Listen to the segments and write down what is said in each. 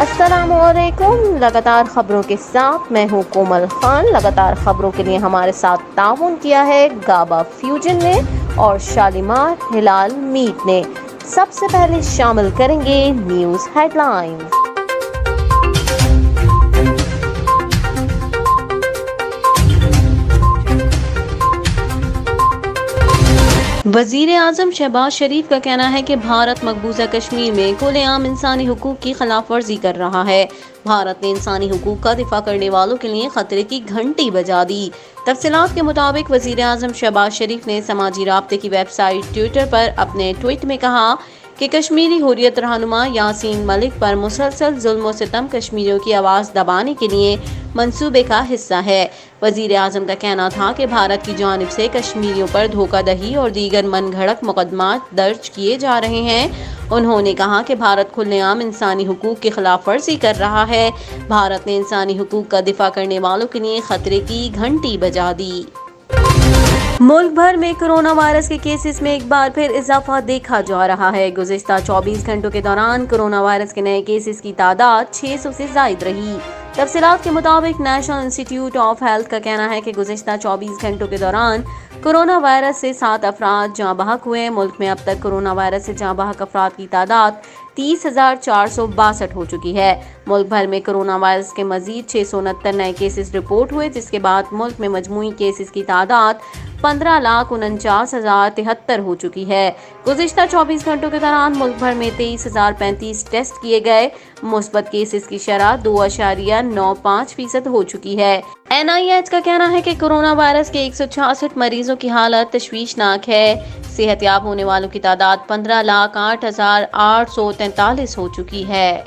السلام علیکم، لگاتار خبروں کے ساتھ میں ہوں کومل خان۔ لگاتار خبروں کے لیے ہمارے ساتھ تعاون کیا ہے گابا فیوجن نے اور شالیمار ہلال میٹ نے۔ سب سے پہلے شامل کریں گے نیوز ہیڈ لائنز۔ وزیر اعظم شہباز شریف کا کہنا ہے کہ بھارت مقبوضہ کشمیر میں کھلے عام انسانی حقوق کی خلاف ورزی کر رہا ہے۔ بھارت نے انسانی حقوق کا دفاع کرنے والوں کے لیے خطرے کی گھنٹی بجا دی۔ تفصیلات کے مطابق وزیر اعظم شہباز شریف نے سماجی رابطے کی ویب سائٹ ٹویٹر پر اپنے ٹویٹ میں کہا کہ کشمیری حریت رہنما یاسین ملک پر مسلسل ظلم و ستم کشمیریوں کی آواز دبانے کے لیے منصوبے کا حصہ ہے۔ وزیر اعظم کا کہنا تھا کہ بھارت کی جانب سے کشمیریوں پر دھوکہ دہی اور دیگر من گھڑت مقدمات درج کیے جا رہے ہیں۔ انہوں نے کہا کہ بھارت کھلے عام انسانی حقوق کی خلاف ورزی کر رہا ہے۔ بھارت نے انسانی حقوق کا دفاع کرنے والوں کے لیے خطرے کی گھنٹی بجا دی۔ ملک بھر میں کرونا وائرس کے کیسز میں ایک بار پھر اضافہ دیکھا جا رہا ہے۔ گزشتہ 24 گھنٹوں کے دوران کرونا وائرس کے نئے کیسز کی تعداد 600 سے زائد رہی۔ تفصیلات کے مطابق نیشنل انسٹی ٹیوٹ آف ہیلتھ کا کہنا ہے کہ گزشتہ 24 گھنٹوں کے دوران کرونا وائرس سے 7 افراد جاں بحق ہوئے۔ ملک میں اب تک کرونا وائرس سے جاں بحق افراد کی تعداد 30,462 ہو چکی ہے۔ ملک بھر میں کرونا وائرس کے مزید 669 نئے کیسز رپورٹ ہوئے، جس کے بعد ملک میں مجموعی کیسز کی تعداد 15,49,073 ہو چکی ہے۔ گزشتہ 24 گھنٹوں کے دوران ملک بھر میں 23,035 ٹیسٹ کیے گئے۔ مثبت کیسز کی شرح 2.95% ہو چکی ہے۔ NIH کا کہنا ہے کہ کرونا وائرس کے 166 مریضوں کی حالت تشویشناک ہے۔ صحت یاب ہونے والوں کی تعداد 15,08,843 ہو چکی ہے۔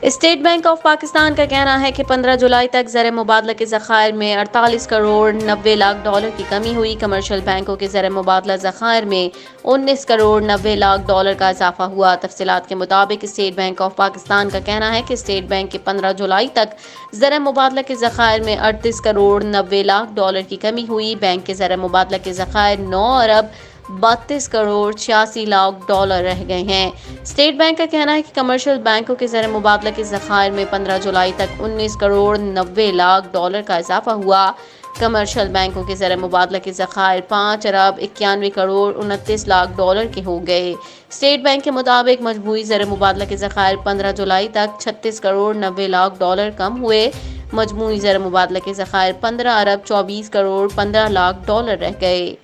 اسٹیٹ بینک آف پاکستان کا کہنا ہے کہ 15 جولائی تک زر مبادلہ کے ذخائر میں 48 کروڑ 90 لاکھ ڈالر کی کمی ہوئی۔ کمرشل بینکوں کے زر مبادلہ ذخائر میں 19 کروڑ 90 لاکھ ڈالر کا اضافہ ہوا۔ تفصیلات کے مطابق اسٹیٹ بینک آف پاکستان کا کہنا ہے کہ اسٹیٹ بینک کے 15 جولائی تک زر مبادلہ کے ذخائر میں 38 کروڑ 90 لاکھ ڈالر کی کمی ہوئی۔ بینک کے زر مبادلہ کے ذخائر 9 ارب 32 کروڑ 86 لاکھ ڈالر رہ گئے ہیں۔ اسٹیٹ بینک کا کہنا ہے کہ کمرشل بینکوں کے زر مبادلہ کے ذخائر میں 15 جولائی تک 19 کروڑ 90 لاکھ ڈالر کا اضافہ ہوا۔ کمرشل بینکوں کے زر مبادلہ کے ذخائر 5 ارب 91 کروڑ 29 لاکھ ڈالر کے ہو گئے۔ اسٹیٹ بینک کے مطابق مجموعی زر مبادلہ کے ذخائر 15 جولائی تک 36 کروڑ 90 لاکھ ڈالر کم ہوئے۔ مجموعی زر مبادلہ کے ذخائر 15 ارب 24 کروڑ 15 لاکھ ڈالر رہ گئے۔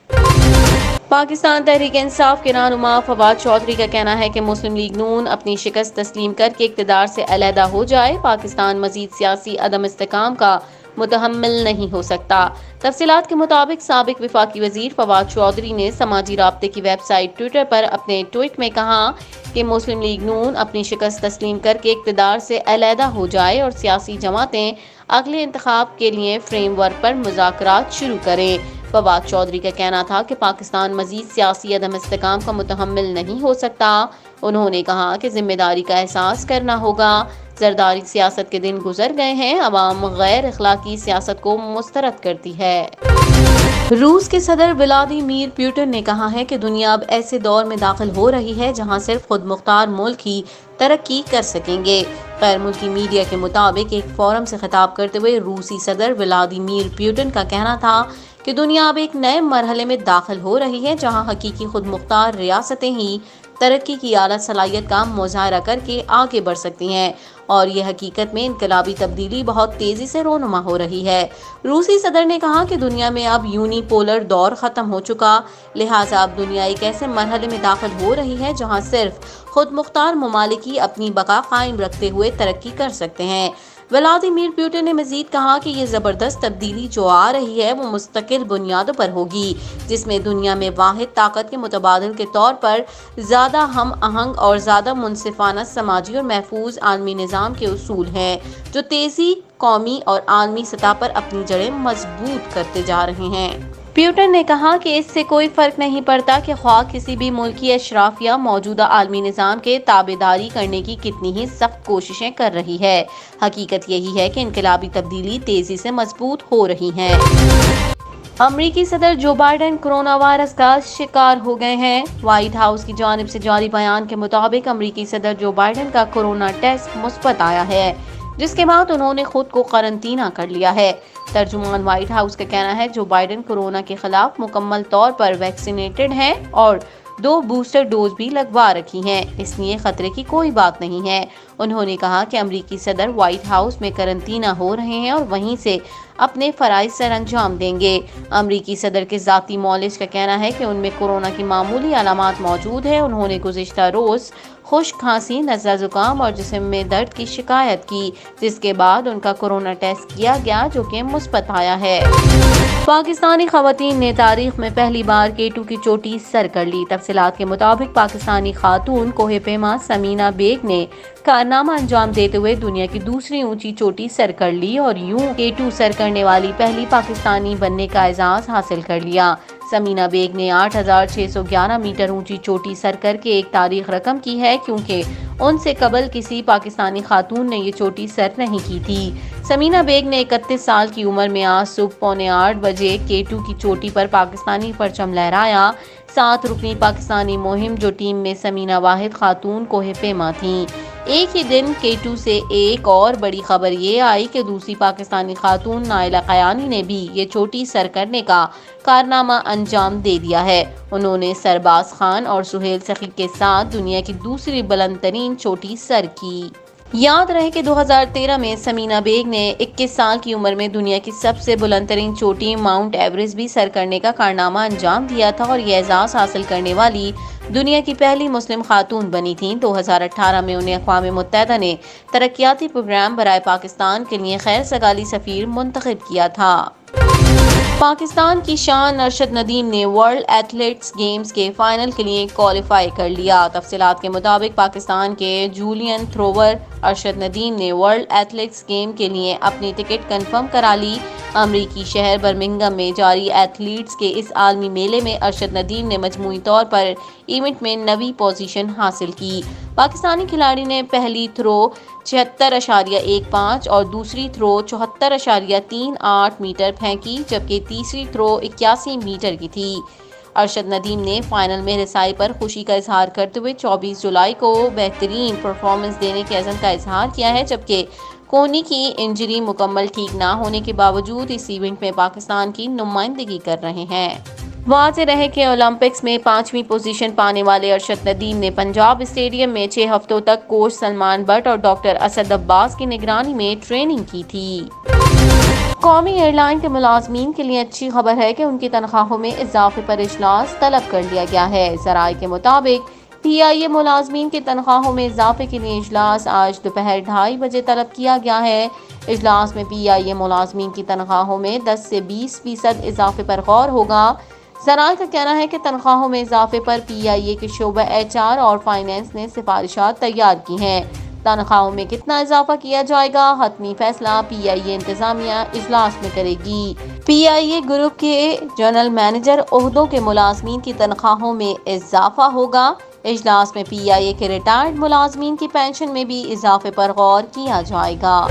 پاکستان تحریک انصاف کے رہنما فواد چودھری کا کہنا ہے کہ مسلم لیگ نون اپنی شکست تسلیم کر کے اقتدار سے علیحدہ ہو جائے۔ پاکستان مزید سیاسی عدم استحکام کا متحمل نہیں ہو سکتا۔ تفصیلات کے مطابق سابق وفاقی وزیر فواد چودھری نے سماجی رابطے کی ویب سائٹ ٹویٹر پر اپنے ٹویٹ میں کہا کہ مسلم لیگ نون اپنی شکست تسلیم کر کے اقتدار سے علیحدہ ہو جائے اور سیاسی جماعتیں اگلے انتخاب کے لیے فریم ورک پر مذاکرات شروع کریں۔ فواد چودھری کا کہنا تھا کہ پاکستان مزید سیاسی عدم استحکام کا متحمل نہیں ہو سکتا۔ انہوں نے کہا کہ ذمہ داری کا احساس کرنا ہوگا۔ زرداری سیاست کے دن گزر گئے ہیں۔ عوام غیر اخلاقی سیاست کو مسترد کرتی ہے۔ روس کے صدر ولادیمیر پوٹن نے کہا ہے کہ دنیا اب ایسے دور میں داخل ہو رہی ہے جہاں صرف خود مختار ملک ہی ترقی کر سکیں گے۔ غیر ملکی میڈیا کے مطابق ایک فورم سے خطاب کرتے ہوئے روسی صدر ولادیمیر پوٹن کا کہنا تھا کہ دنیا اب ایک نئے مرحلے میں داخل ہو رہی ہے جہاں حقیقی خود مختار ریاستیں ہی ترقی کی اعلیٰ صلاحیت کا مظاہرہ کر کے آگے بڑھ سکتی ہیں اور یہ حقیقت میں انقلابی تبدیلی بہت تیزی سے رونما ہو رہی ہے۔ روسی صدر نے کہا کہ دنیا میں اب یونی پولر دور ختم ہو چکا، لہٰذا اب دنیا ایک ایسے مرحلے میں داخل ہو رہی ہے جہاں صرف خود مختار ممالک ہی اپنی بقا قائم رکھتے ہوئے ترقی کر سکتے ہیں۔ ولادیمیر پوٹن نے مزید کہا کہ یہ زبردست تبدیلی جو آ رہی ہے وہ مستقل بنیادوں پر ہوگی، جس میں دنیا میں واحد طاقت کے متبادل کے طور پر زیادہ ہم آہنگ اور زیادہ منصفانہ سماجی اور محفوظ عالمی نظام کے اصول ہیں، جو تیزی قومی اور عالمی سطح پر اپنی جڑیں مضبوط کرتے جا رہے ہیں۔ پوٹن نے کہا کہ اس سے کوئی فرق نہیں پڑتا کہ خواہ کسی بھی ملک کی اشرافیہ موجودہ عالمی نظام کے تابعداری کرنے کی کتنی ہی سخت کوششیں کر رہی ہے، حقیقت یہی ہے کہ انقلابی تبدیلی تیزی سے مضبوط ہو رہی ہے۔ امریکی صدر جو بائیڈن کورونا وائرس کا شکار ہو گئے ہیں۔ وائٹ ہاؤس کی جانب سے جاری بیان کے مطابق امریکی صدر جو بائیڈن کا کورونا ٹیسٹ مثبت آیا ہے، جس کے بعد انہوں نے خود کو قرنطینہ کر لیا ہے۔ ترجمان وائٹ ہاؤس کا کہنا ہے جو بائیڈن کورونا کے خلاف مکمل طور پر ویکسینیٹڈ ہیں اور 2 بوسٹر ڈوز بھی لگوا رکھی ہیں، اس لیے خطرے کی کوئی بات نہیں ہے۔ انہوں نے کہا کہ امریکی صدر وائٹ ہاؤس میں قرنطینہ ہو رہے ہیں اور وہیں سے اپنے فرائض سر انجام دیں گے۔ امریکی صدر کے ذاتی معالج کا کہنا ہے کہ ان میں کورونا کی معمولی علامات موجود ہیں۔ انہوں نے گزشتہ روز خشک کھانسی، نزلہ زکام اور جسم میں درد کی شکایت کی، جس کے بعد ان کا کورونا ٹیسٹ کیا گیا جو کہ مثبت آیا ہے۔ پاکستانی خواتین نے تاریخ میں پہلی بار K2 کی چوٹی سر کر لی۔ تفصیلات کے مطابق پاکستانی خاتون کوہ پیما سمینا بیگ نے کارنامہ انجام دیتے ہوئے دنیا کی دوسری اونچی چوٹی سر کر لی اور یوں K2 سر کرنے والی پہلی پاکستانی بننے کا اعزاز حاصل کر لیا۔ سمینا بیگ نے 8611 میٹر اونچی چوٹی سر کر کے ایک تاریخ رقم کی ہے، کیونکہ ان سے قبل کسی پاکستانی خاتون نے یہ چوٹی سر نہیں کی تھی۔ سمینا بیگ نے 31 سال کی عمر میں آج صبح 7:45 بجے K2 کی چوٹی پر پاکستانی پرچم لہرایا۔ 7 رکنی پاکستانی مہم جو ٹیم میں سمینا واحد خاتون کوہ پیما تھیں۔ ایک ہی دن K2 سے ایک اور بڑی خبر یہ آئی کہ دوسری پاکستانی خاتون نائلہ قیانی نے بھی یہ چوٹی سر کرنے کا کارنامہ انجام دے دیا ہے۔ انہوں نے سرباز خان اور سہیل سخی کے ساتھ دنیا کی دوسری بلند ترین چوٹی سر کی۔ یاد رہے کہ 2013 میں سمینا بیگ نے 21 سال کی عمر میں دنیا کی سب سے بلند ترین چوٹی ماؤنٹ ایوریسٹ بھی سر کرنے کا کارنامہ انجام دیا تھا اور یہ اعزاز حاصل کرنے والی دنیا کی پہلی مسلم خاتون بنی تھیں۔ 2018 میں انہیں اقوام متحدہ نے ترقیاتی پروگرام برائے پاکستان کے لیے خیر سگالی سفیر منتخب کیا تھا۔ پاکستان کی شان ارشد ندیم نے ورلڈ ایتھلیٹکس گیمز کے فائنل کے لیے کوالیفائی کر لیا۔ تفصیلات کے مطابق پاکستان کے جولین تھروور ارشد ندیم نے ورلڈ ایتھلیٹکس گیم کے لیے اپنی ٹکٹ کنفرم کرا لی۔ امریکی شہر برمنگھم میں جاری ایتھلیٹس کے اس عالمی میلے میں ارشد ندیم نے مجموعی طور پر ایونٹ میں 9ویں پوزیشن حاصل کی۔ پاکستانی کھلاڑی نے پہلی تھرو 76.15 اور دوسری تھرو 74.38 میٹر پھینکی، جبکہ تیسری تھرو 81 میٹر کی تھی۔ ارشد ندیم نے فائنل میں رسائی پر خوشی کا اظہار کرتے ہوئے 24 جولائی کو بہترین پرفارمنس دینے کے عزم کا اظہار کیا ہے، جبکہ کونی کی انجری مکمل ٹھیک نہ ہونے کے باوجود اس ایونٹ میں پاکستان کی نمائندگی کر رہے ہیں۔ واضح رہے کہ اولمپکس میں 5ویں پوزیشن پانے والے ارشد ندیم نے پنجاب اسٹیڈیم میں 6 ہفتوں تک کوچ سلمان بٹ اور ڈاکٹر اسد عباس کی نگرانی میں ٹریننگ کی تھی۔ قومی ایئر لائن کے ملازمین کے لیے اچھی خبر ہے کہ ان کی تنخواہوں میں اضافے پر اجلاس طلب کر لیا گیا ہے۔ ذرائع کے مطابق PIA ملازمین کی تنخواہوں میں اضافے کے لیے اجلاس آج دوپہر 2:30 بجے طلب کیا گیا ہے۔ اجلاس میں PIA ملازمین کی تنخواہوں میں 10 سے 20% اضافے پر غور ہوگا۔ ذرائع کا کہنا ہے کہ تنخواہوں میں اضافے پر PIA کے شعبہ HR اور فائنانس نے سفارشات تیار کی ہیں۔ تنخواہوں میں کتنا اضافہ کیا جائے گا، حتمی فیصلہ PIA انتظامیہ اجلاس میں کرے گی۔ PIA گروپ کے جنرل منیجر عہدوں کے ملازمین کی تنخواہوں میں اضافہ ہوگا۔ اجلاس میں PIA کے ریٹائرڈ ملازمین کی پینشن میں بھی اضافے پر غور کیا جائے گا۔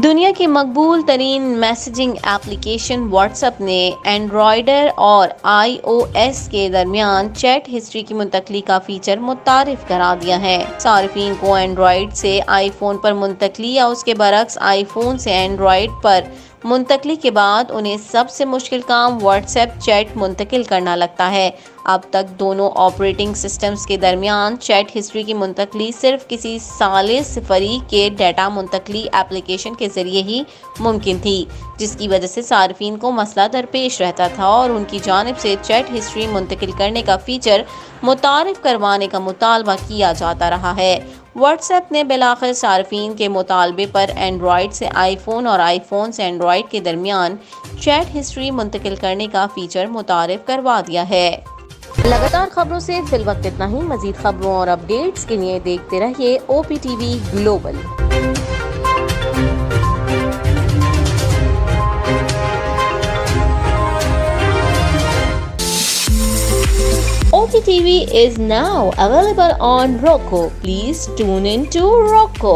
دنیا کی مقبول ترین میسجنگ ایپلیکیشن واٹس ایپ نے اینڈرائیڈ اور iOS کے درمیان چیٹ ہسٹری کی منتقلی کا فیچر متعارف کرا دیا ہے۔ صارفین کو اینڈرائیڈ سے آئی فون پر منتقلی یا اس کے برعکس آئی فون سے اینڈرائیڈ پر منتقلی کے بعد انہیں سب سے مشکل کام واٹس ایپ چیٹ منتقل کرنا لگتا ہے۔ اب تک دونوں آپریٹنگ سسٹمز کے درمیان چیٹ ہسٹری کی منتقلی صرف کسی ثالث فریق کے ڈیٹا منتقلی ایپلیکیشن کے ذریعے ہی ممکن تھی، جس کی وجہ سے صارفین کو مسئلہ درپیش رہتا تھا اور ان کی جانب سے چیٹ ہسٹری منتقل کرنے کا فیچر متعارف کروانے کا مطالبہ کیا جاتا رہا ہے۔ واٹس ایپ نے بالآخر صارفین کے مطالبے پر اینڈرائیڈ سے آئی فون اور آئی فون سے اینڈرائیڈ کے درمیان چیٹ ہسٹری منتقل کرنے کا فیچر متعارف کروا دیا ہے۔ لگاتار خبروں سے فی الوقت اتنا ہی۔ مزید خبروں اور اپڈیٹس کے لیے دیکھتے رہیے OPTV global. OPTV is now available on Roku. Please tune in to Roku.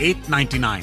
$8.99,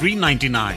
$3.99,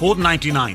$4.99,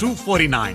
$2.49,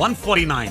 $1.49,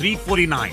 $3.49,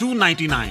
$2.99,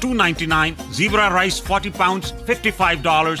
$2.99, zebra rice 40 pounds $55,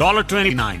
$1.29,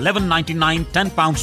$11.99 10 pounds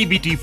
EBT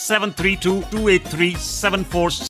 732-283-74।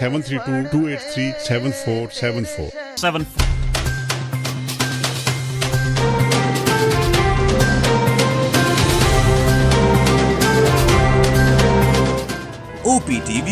732-283-7474। OPTV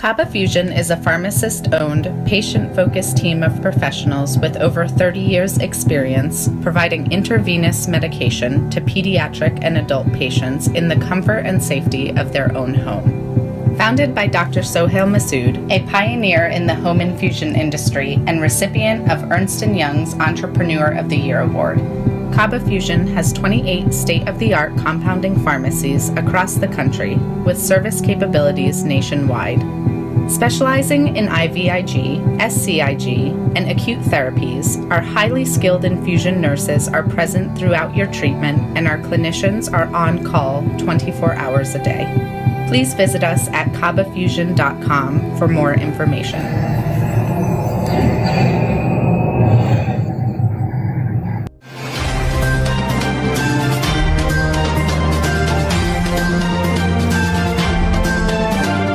Kaba Fusion is a pharmacist-owned, patient-focused team of professionals with over 30 years' experience providing intravenous medication to pediatric and adult patients in the comfort and safety of their own home. Founded by Dr. Sohail Masood, a pioneer in the home infusion industry and recipient of Ernst & Young's Entrepreneur of the Year Award, Kaba Fusion has 28 state-of-the-art compounding pharmacies across the country with service capabilities nationwide. Specializing in IVIG, SCIG, and acute therapies, our highly skilled infusion nurses are present throughout your treatment and our clinicians are on call 24 hours a day. Please visit us at kabafusion.com for more information.